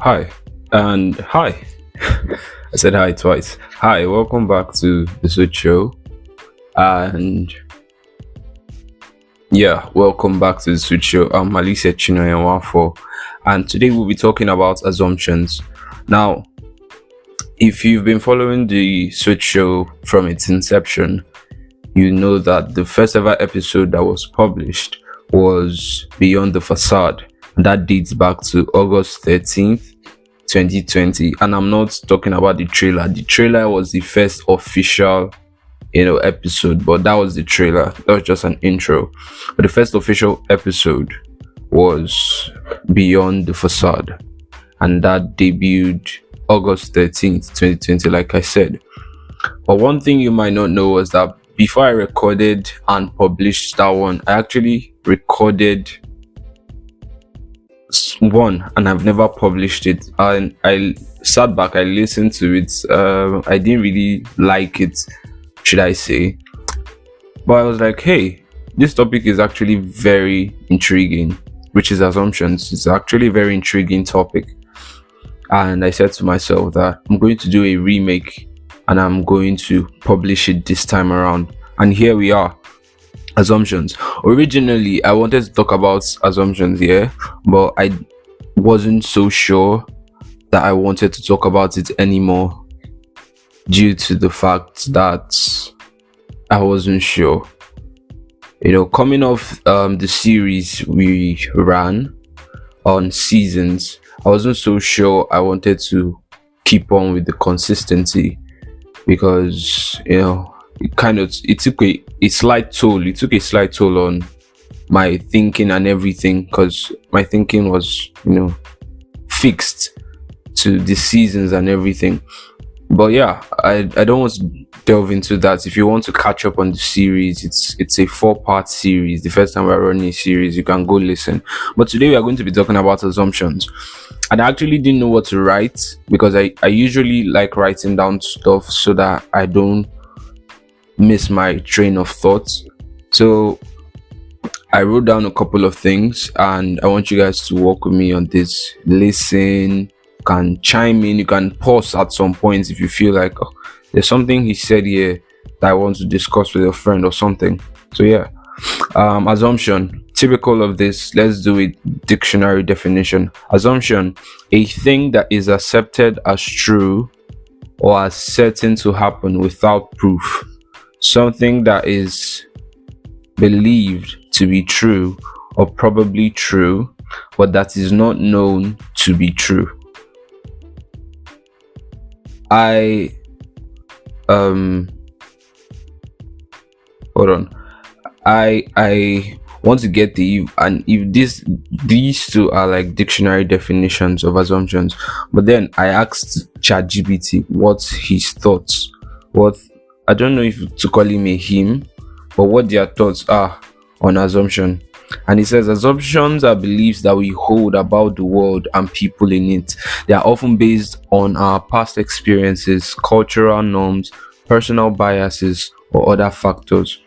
Hi, and hi. I said hi twice. Hi, welcome back to the Switch Show. And yeah, welcome back to the Switch Show. I'm Alicia Chinoyawafo, and today we'll be talking about assumptions. Now, if you've been following the Switch Show from its inception, you know that the first ever episode that was published was Beyond the Facade. That dates back to August 13th, 2020. And I'm not talking about the trailer. The trailer was the first official, episode, but that was the trailer. That was just an intro. But the first official episode was Beyond the Facade. And that debuted August 13th, 2020, like I said. But one thing you might not know was that before I recorded and published that one, I actually recorded one and I've never published it. And I sat back, I listened to it. I didn't really like it, should I say. But I was like, hey, this topic is actually very intriguing, which is assumptions. It's actually a very intriguing topic. And I said to myself that I'm going to do a remake and I'm going to publish it this time around. And here we are. Assumptions. Originally, I wanted to talk about assumptions here, but I wasn't so sure that I wanted to talk about it anymore due to the fact that I wasn't sure. Coming off the series we ran on seasons, I wasn't so sure I wanted to keep on with the consistency because it took a slight toll. It took a slight toll on my thinking and everything because my thinking was fixed to the seasons and everything. But yeah, I don't want to delve into that. If you want to catch up on the series, it's a 4-part series. The first time we're running a series, you can go listen. But today we are going to be talking about assumptions. And I actually didn't know what to write because I usually like writing down stuff so that I don't miss my train of thought. So I wrote down a couple of things and I want you guys to work with me on this. Listen, you can chime in, you can pause at some points if you feel like there's something he said here that I want to discuss with a friend or something. So yeah, assumption, typical of this. Let's do it. Dictionary definition. Assumption: a thing that is accepted as true or as certain to happen without proof. Something that is believed to be true or probably true, but that is not known to be true. I hold on. I want to get and if these two are like dictionary definitions of assumptions, but then I asked ChatGPT what's his thoughts, I don't know if to call him a him, but what their thoughts are on assumption. And he says assumptions are beliefs that we hold about the world and people in it. They are often based on our past experiences, cultural norms, personal biases, or other factors.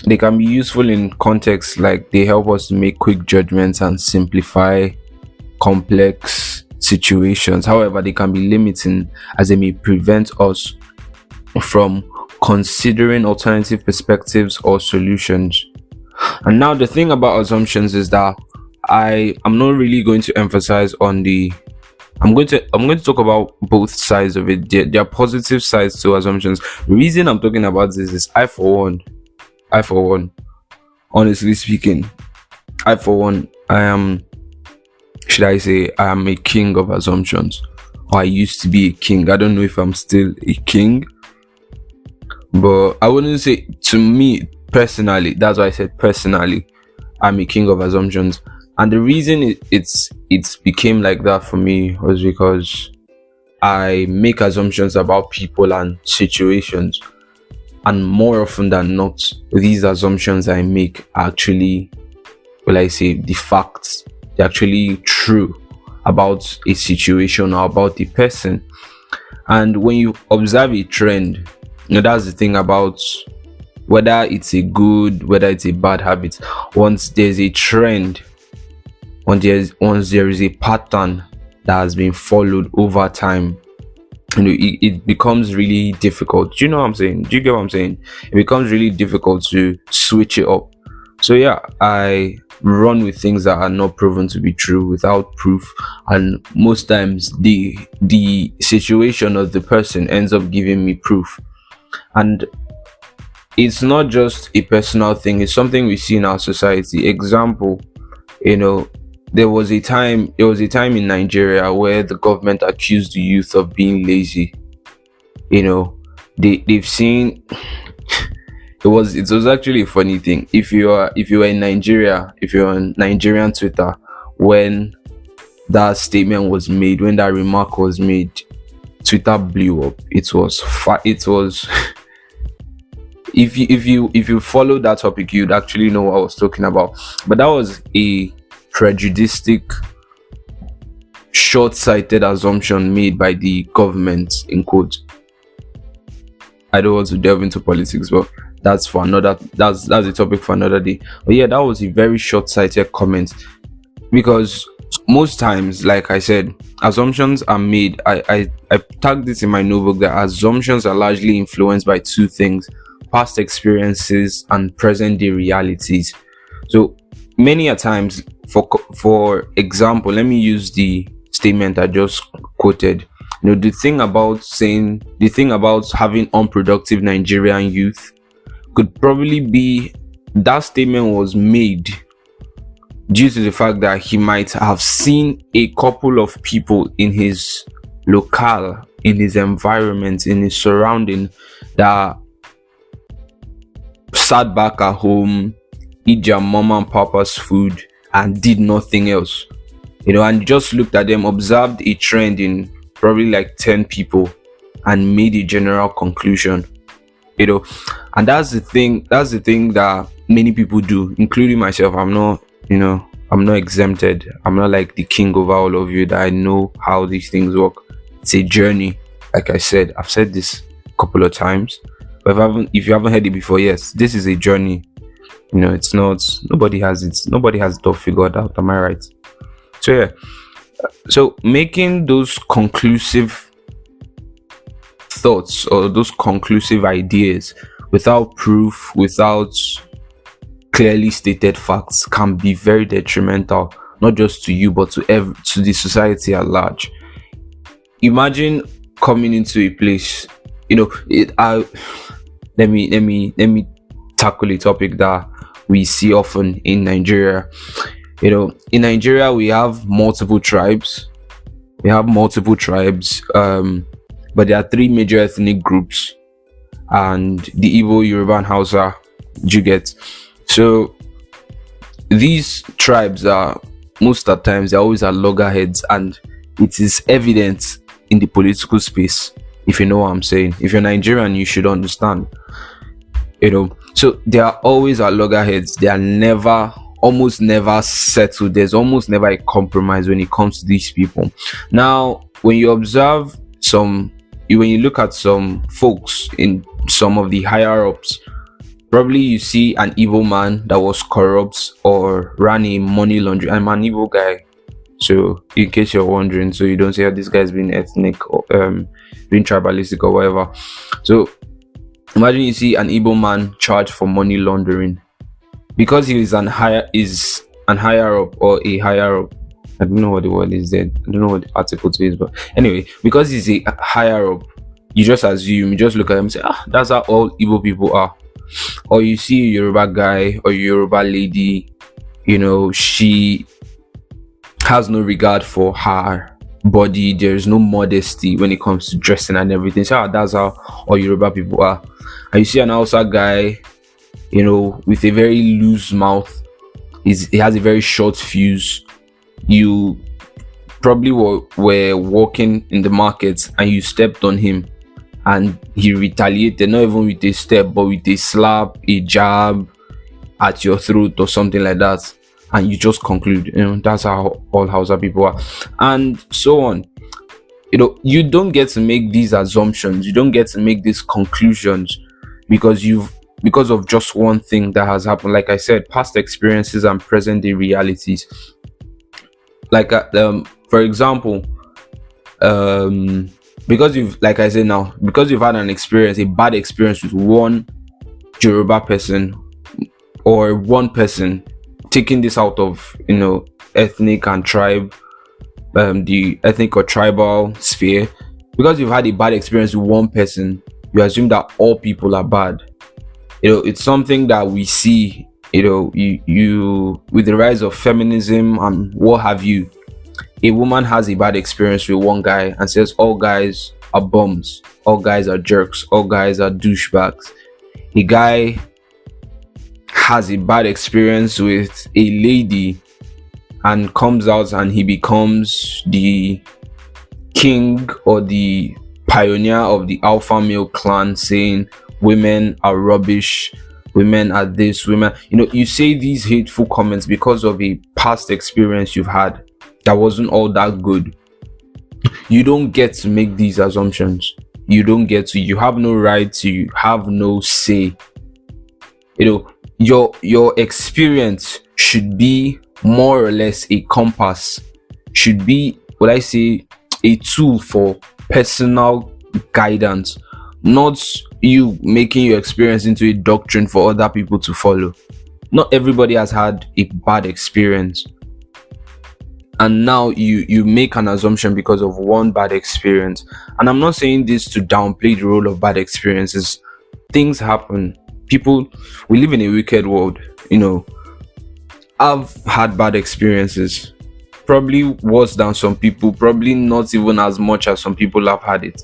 They can be useful in contexts like they help us to make quick judgments and simplify complex situations. However, they can be limiting as they may prevent us from considering alternative perspectives or solutions. And now the thing about assumptions is that I'm not really going to emphasize on I'm going to talk about both sides of it. There are positive sides to assumptions. The reason I'm talking about this is I for one, honestly speaking, I am, should I say, I am a king of assumptions. Or I used to be a king. I don't know if I'm still a king, but I wouldn't say, to me personally, that's why I said personally, I'm a king of assumptions. And the reason it's became like that for me was because I make assumptions about people and situations, and more often than not, these assumptions I make are actually, the facts. They're actually true about a situation or about a person. And when you observe a trend, that's the thing about whether it's a good, whether it's a bad habit. Once there's a trend, once there is a pattern that has been followed over time, it becomes really difficult. Do you know what I'm saying? Do you get what I'm saying? It becomes really difficult to switch it up. So yeah, I run with things that are not proven to be true without proof, and most times the situation of the person ends up giving me proof. And it's not just a personal thing, it's something we see in our society. Example, you know, there was a time in Nigeria where the government accused the youth of being lazy. You know, they've seen it was actually a funny thing. If you were in Nigeria, if you're on Nigerian Twitter, when that statement was made, when that remark was made, Twitter blew up. It was if you follow that topic, you'd actually know what I was talking about. But that was a prejudiced, short-sighted assumption made by the government, in quote. I don't want to delve into politics, but that's a topic for another day. But yeah, that was a very short-sighted comment, because most times, like I said, assumptions are made. I tagged this in my notebook that assumptions are largely influenced by two things: past experiences and present day realities. So many a times, for example, let me use the statement I just quoted. The thing about having unproductive Nigerian youth could probably be that statement was made due to the fact that he might have seen a couple of people in his locale, in his environment, in his surrounding, that sat back at home, eat their mama and papa's food, and did nothing else. And just looked at them, observed a trend in probably like 10 people, and made a general conclusion. And that's the thing that many people do, including myself. I'm not exempted. I'm not like the king over all of you, that I know how these things work. It's a journey. Like I said, I've said this a couple of times, but if you haven't heard it before, yes, this is a journey. It's not, nobody has it all figured out. Am I right? So yeah, so making those conclusive thoughts or those conclusive ideas without proof, without clearly stated facts, can be very detrimental, not just to you, but to the society at large. Imagine coming into a place, let me tackle a topic that we see often in Nigeria. In Nigeria, we have multiple tribes. But there are three major ethnic groups, and the Igbo, Yoruba, and Hausa. You get? So these tribes are, most of the times, they're always at loggerheads, and it is evident in the political space, if you know what I'm saying. If you're Nigerian, you should understand. So they are always at loggerheads. They are almost never settled. There's almost never a compromise when it comes to these people. Now, when you look at some folks in some of the higher ups, probably you see an evil man that was corrupt or ran a money laundering. I'm an evil guy, so in case you're wondering, so you don't say, this guy's been ethnic or being tribalistic or whatever. So imagine you see an evil man charged for money laundering because he is an higher up or a higher up. I don't know what the word is there. I don't know what the article is, but anyway, because he's a higher up, you just look at him and say, that's how all evil people are. Or you see a Yoruba guy or Yoruba lady, she has no regard for her body. There's no modesty when it comes to dressing and everything. So that's how all Yoruba people are. And you see an Hausa guy, with a very loose mouth. He has a very short fuse. You probably were walking in the market and you stepped on him, and he retaliated, not even with a step, but with a slap, a jab at your throat or something like that. And you just conclude, that's how all Hausa people are, and so on. You don't get to make these assumptions. You don't get to make these conclusions because of just one thing that has happened. Like I said, past experiences and present day realities. Like for example, um because you've, like I said now, because you've had a bad experience with one Yoruba person or one person, taking this out of, ethnic and tribe, the ethnic or tribal sphere. Because you've had a bad experience with one person, you assume that all people are bad. It's something that we see, you with the rise of feminism and what have you. A woman has a bad experience with one guy and says all guys are bums, all guys are jerks, all guys are douchebags. A guy has a bad experience with a lady and comes out and he becomes the king or the pioneer of the alpha male clan, saying women are rubbish, women are this, women, you say these hateful comments because of a past experience you've had that wasn't all that good. You don't get to make these assumptions. You have no right to, you have no say. Your experience should be more or less a compass, should be, what I say, a tool for personal guidance, not you making your experience into a doctrine for other people to follow. Not everybody has had a bad experience, and now you make an assumption because of one bad experience. And I'm not saying this to downplay the role of bad experiences. Things happen. We live in a wicked world. I've had bad experiences, probably worse than some people, probably not even as much as some people have had it.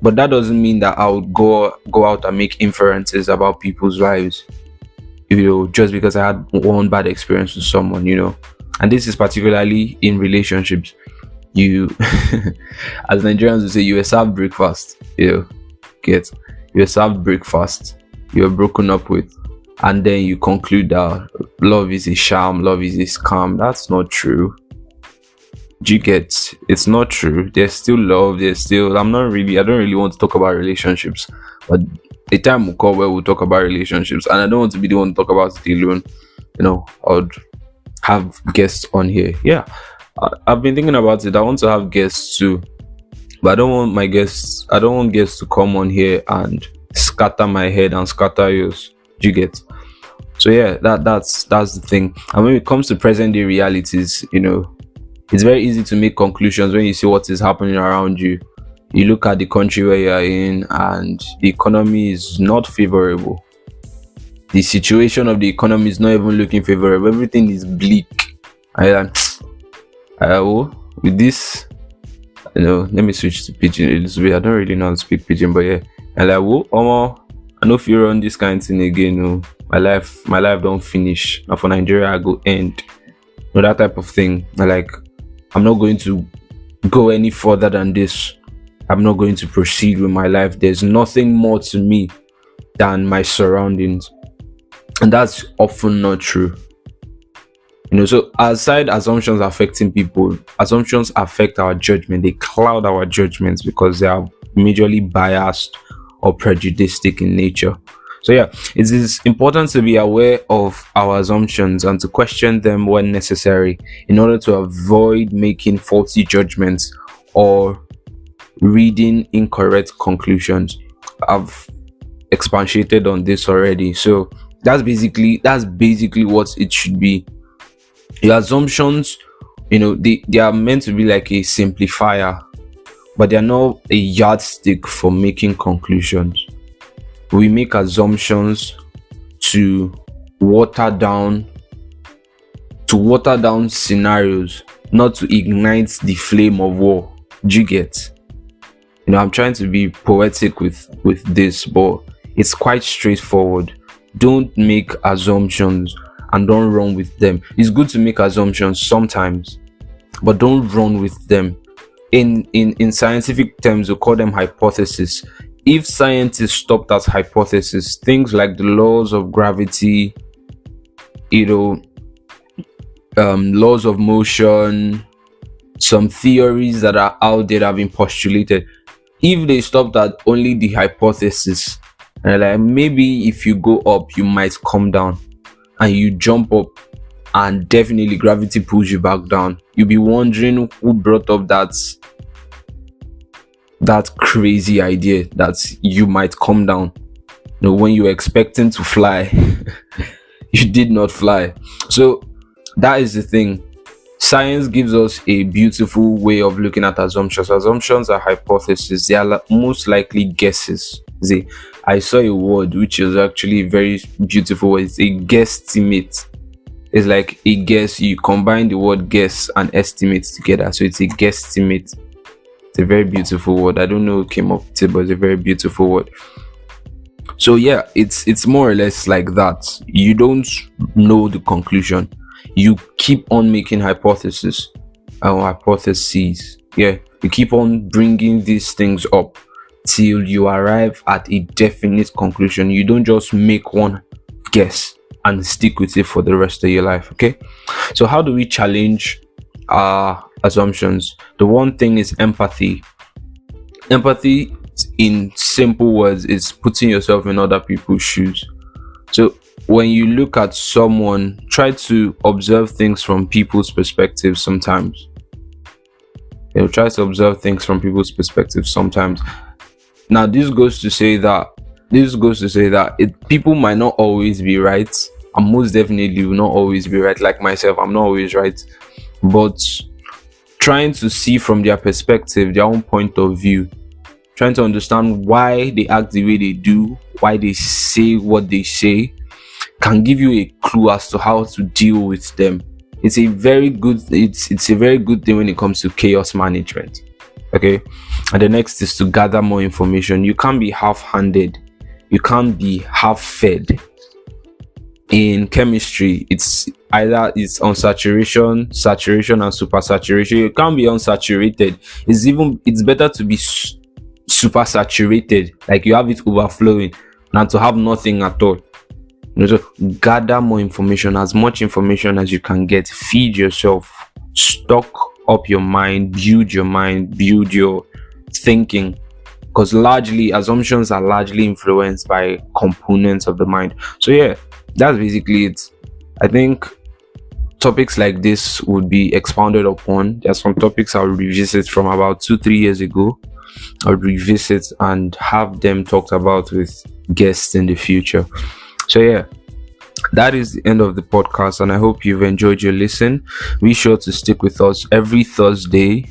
But that doesn't mean that I would go out and make inferences about people's lives, just because I had one bad experience with someone, And this is particularly in relationships. You, as Nigerians would say, you were served breakfast. You were served breakfast. You were broken up with, and then you conclude that love is a sham, love is a scam. That's not true. Do you get? It's not true. There's still love. I don't really want to talk about relationships, but a time will come where we'll talk about relationships, and I don't want to be the one to talk about it alone. I'd have guests on here. Yeah, I've been thinking about it. I want to have guests too, but I don't want guests to come on here and scatter my head and scatter yours. Do you get? So yeah, that's the thing. And when it comes to present day realities, it's very easy to make conclusions when you see what is happening around you. You look at the country where you are in, and the economy is not favorable. The situation of the economy is not even looking favorable. Everything is bleak. With this, let me switch to pidgin a little bit. I don't really know how to speak pidgin, but yeah. I know if you run this kind of thing again, my life don't finish. Now for Nigeria, I go end. That type of thing. I'm not going to go any further than this. I'm not going to proceed with my life. There's nothing more to me than my surroundings. And that's often not true. So aside assumptions affecting people, assumptions affect our judgment. They cloud our judgments because they are majorly biased or prejudiced in nature. So yeah, it is important to be aware of our assumptions and to question them when necessary in order to avoid making faulty judgments or reading incorrect conclusions. I've expatiated on this already. So that's basically what it should be. Your assumptions, they are meant to be like a simplifier, but they are not a yardstick for making conclusions. We make assumptions to water down scenarios, not to ignite the flame of war. Do you get? I'm trying to be poetic with this, but it's quite straightforward. Don't make assumptions and don't run with them. It's good to make assumptions sometimes, but don't run with them. In scientific terms, we call them hypotheses. If scientists stopped at hypotheses, things like the laws of gravity, laws of motion, some theories that are out there that have been postulated, if they stopped at only the hypothesis, and maybe if you go up, you might come down, and you jump up, and definitely gravity pulls you back down, you'll be wondering who brought up that crazy idea that you might come down. When you were expecting to fly, you did not fly. So that is the thing. Science gives us a beautiful way of looking at assumptions. Assumptions are hypotheses. They are most likely guesses. See, I saw a word which is actually very beautiful. It's a guesstimate. It's like a guess. You combine the word guess and estimate together, so it's a guesstimate. It's a very beautiful word. I don't know who came up with it, but it's a very beautiful word. So yeah, it's more or less like that. You don't know the conclusion. You keep on making hypotheses. Yeah, you keep on bringing these things up till you arrive at a definite conclusion. You don't just make one guess and stick with it for the rest of your life. Okay, so how do we challenge our assumptions? The one thing is empathy. Empathy, in simple words, is putting yourself in other people's shoes. So when you look at someone, try to observe things from people's perspectives sometimes. Try to observe things from people's perspectives sometimes. Now, this goes to say that people might not always be right, and most definitely will not always be right. Like myself, I'm not always right, but trying to see from their perspective, their own point of view, trying to understand why they act the way they do, why they say what they say, can give you a clue as to how to deal with them. It's a very good thing when it comes to chaos management. Okay, and the next is to gather more information. You can't be half-handed. You can't be half-fed. In chemistry, it's on saturation, and supersaturation. You can't be unsaturated. It's better to be super saturated, like you have it overflowing, than to have nothing at all. So gather more information, as much information as you can get. Feed yourself, stock up your mind, build your thinking, because assumptions are largely influenced by components of the mind. So yeah, that's basically it. I think topics like this would be expounded upon. There's some topics I'll revisit from about 2-3 years ago. I'll revisit and have them talked about with guests in the future. So yeah, that is the end of the podcast, and I hope you've enjoyed your listen. Be sure to stick with us every Thursday.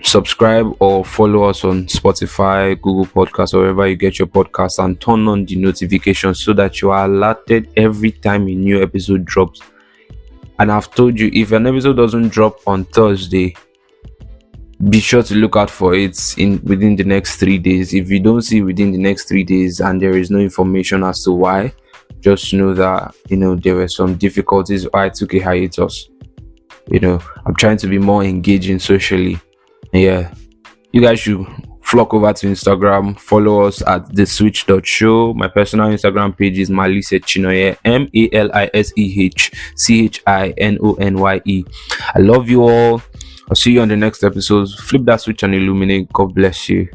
Subscribe or follow us on Spotify, Google Podcasts, or wherever you get your podcasts, and turn on the notifications so that you are alerted every time a new episode drops. And I've told you, if an episode doesn't drop on Thursday, be sure to look out for it within the next 3 days. If you don't see within the next 3 days and there is no information as to why, just know that there were some difficulties. I took a hiatus. I'm trying to be more engaging socially. Yeah, you guys should flock over to Instagram. Follow us at theswitch.show. My personal Instagram page is Malise Chinoye, MALISEHCHINONYE. I love you all. I'll see you on the next episode. Flip that switch and illuminate. God bless you.